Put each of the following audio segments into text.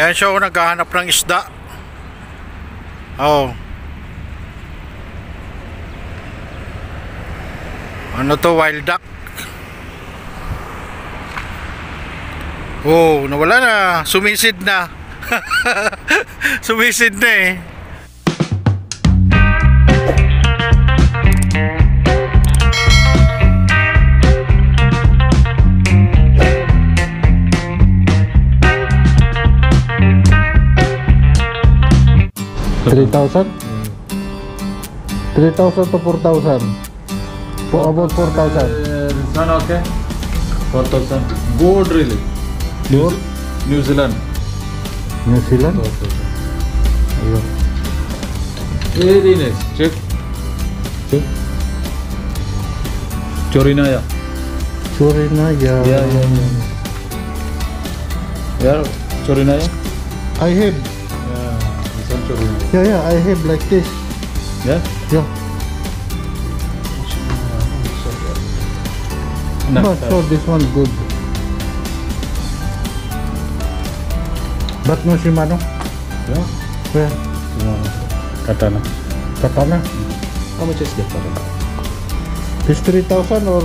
Ayan siya, naghahanap ng isda. Oh. Ano to, wild duck? Oh, nawala na. Sumisid na. Sumisid na eh. $3,000? 3,000 to 4,000. For about 4,000. This one okay? 4,000. Good really. Good? New Zealand. New Zealand? 4,000. Ayun. Very nice. Check. See? Chorinaya. Chorinaya. Yeah. Yeah, Chorinaya. I have. Yeah, this one Chorinaya. Yeah, I have like this. Yeah? Yeah. No, So this one good. But no Shimano? Yeah. Where? Catana. Catana? How much is that Catana? This 3,000 or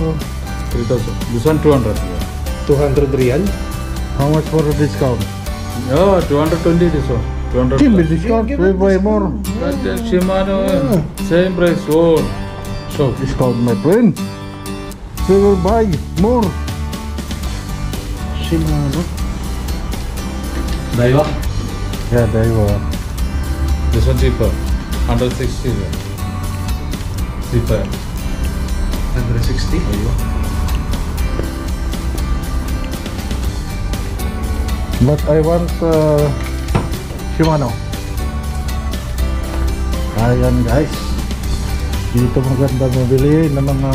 3,000. This one 200. 200 real. how much for a discount? Yeah, 220 this one. 200. Give me discount, we buy more. But Shimano, same price. Oh, so Discount, my friend. We will buy more. Shimano. Daiwa. Yeah, there you are. This one cheaper. 160. Cheaper. 160. But I want Shimano. Ayan guys. Dito maganda mabili ng mga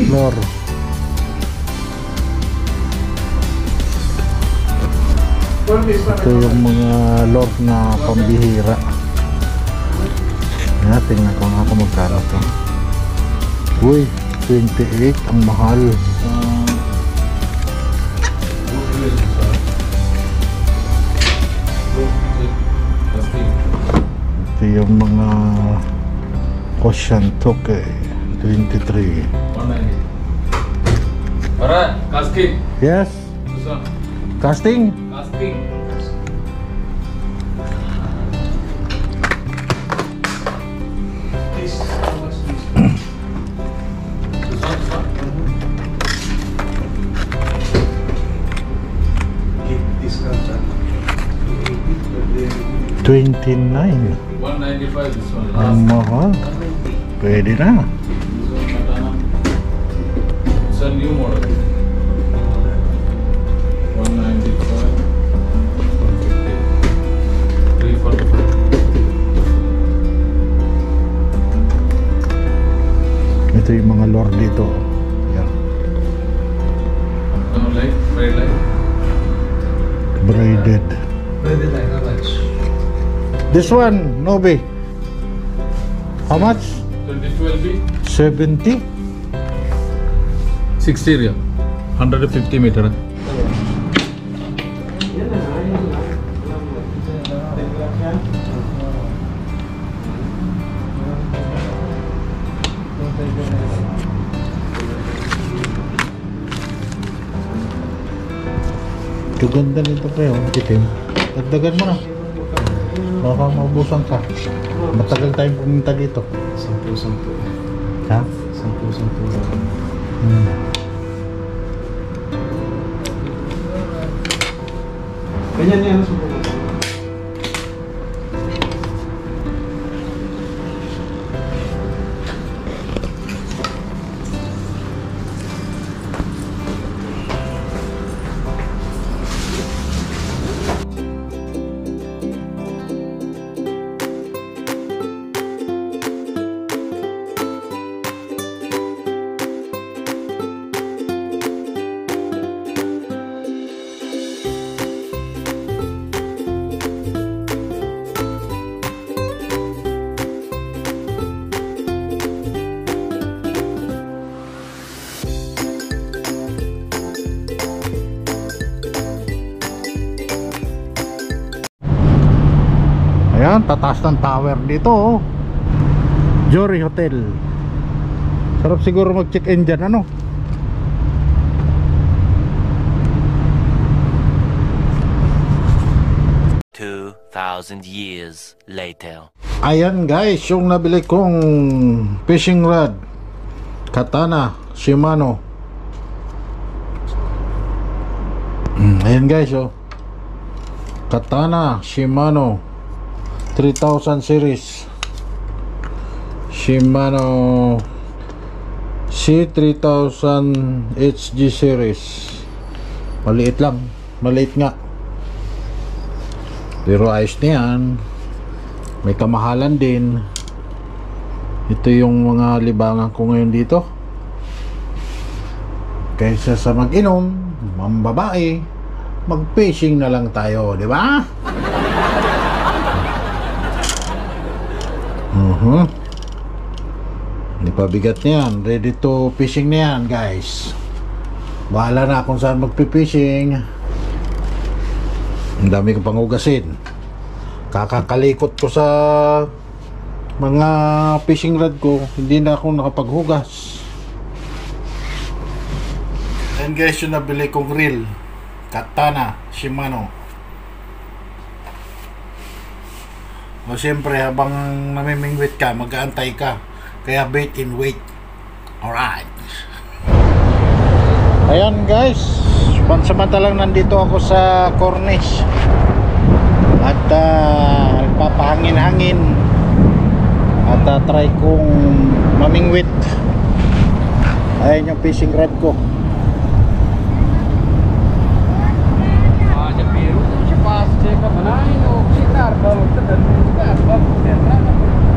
lure. Ito yung mga lure na pambihira. Yan, tingnan ko nga kung magkano ito. Uy, 28 ang mahal. Ito yung mga Ocean Toke 23. Alright, casting. Yes, This one. casting. Casting. This, how much this? This one. Give discount, sir. 29. 195 this one. Ang Last. mahal. Pwede na. This one Katana. It's a new model. 195. 150. 345. Ito yung mga lure dito. Yan. No light, bright light. Braided. Pwede tayo, how much? This one, Noby. How much? 2012B. 70? 60 real. 150 meter. Ito ganda nito pre, oh. Itim. Dagdagan mo na. Baka maubusan ka. Matagal tayong pumunta dito. 10. Ha? 10. Ganyan yan, subukan. Ayan, tataas ng tower dito oh. Jory Hotel. Sarap siguro mag-check-in dyan, ano? Years later. Ayan guys, yung nabili kong fishing rod, Katana, Shimano. Ayan guys oh, Katana, Shimano 3000 series, Shimano C3000 HG series. Maliit lang, maliit nga, pero ayos na yan. May kamahalan din. Ito yung mga libangan ko ngayon dito. Kaysa sa mag-inom, mambabae, mag-fishing na lang tayo, di ba? Hindi pa bigat na yan. Ready to fishing na yan guys. Bahala na kung saan mag-fishing. Ang dami kong pangugasin. Kakakalikot ko sa mga fishing rod ko, hindi na ako nakapaghugas. And guys, yung nabili kong reel, Katana, Shimano. O siyempre, habang namimingwit ka, mag-aantay ka. Kaya bait in wait. Alright. Ayan guys, pansamantalang nandito ako sa Corniche at papahangin-hangin at try kong mamingwit. Ayan yung fishing rod ko.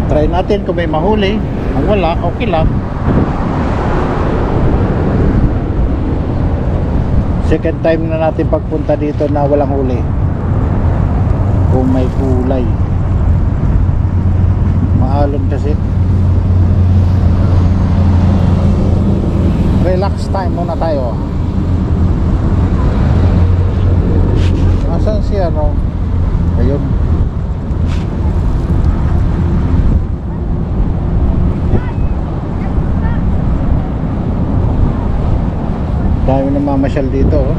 Try natin kung may mahuli. Ang wala, okay lang. Second time na natin pagpunta dito na walang huli. Kung may kulay, maalon kasi. Relax time muna tayo. Asan si ano? Ayun. Dami na mamasyal dito oh.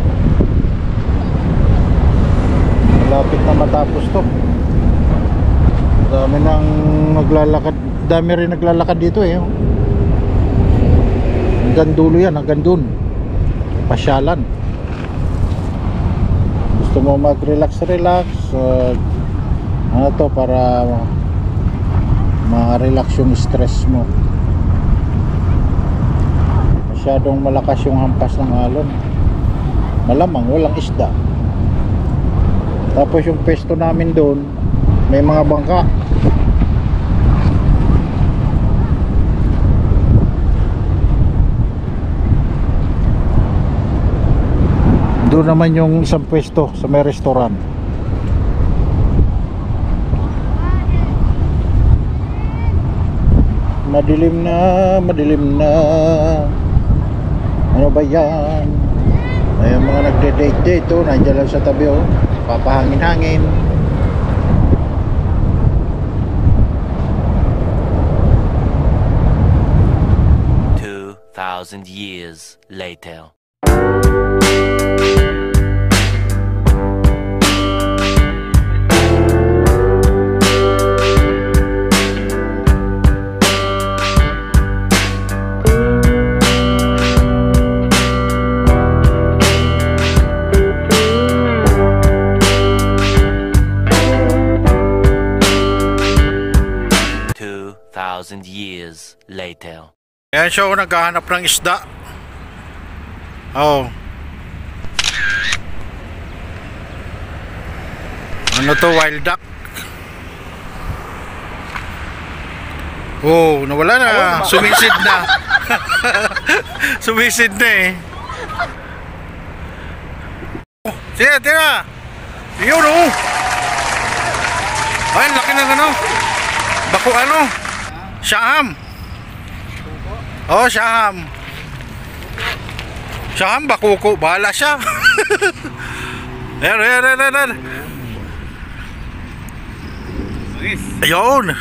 Malapit na matapos to. Dami nang naglalakad. Dami rin naglalakad dito eh. Hanggang dulo yan, hanggang dun. Pasyalan. Gusto mo mag-relax ano to, para ma-relax yung stress mo. Masyadong malakas yung hampas ng alon. Malamang walang isda. Tapos yung pesto namin doon, may mga bangka. Doon naman yung isang pwesto sa may restaurant. Madilim na, madilim na. Ano ba yan? Ay, yung mga nagde-date date oh, nandiyan lang sa tabi oh. Papahangin-hangin. Years later. Years later. Ayan siya, naghahanap ng isda. Oh. Ano to, wild duck? Oh, nawala na. Sumisid na. Sumisid na eh. Oh, tira, tira. Yun oh. Ay, laki ng ano. Bako ano. Siyaham. Oh, siyaham. Siyaham, bakuko. Bahala siya. Ayan. Ayun.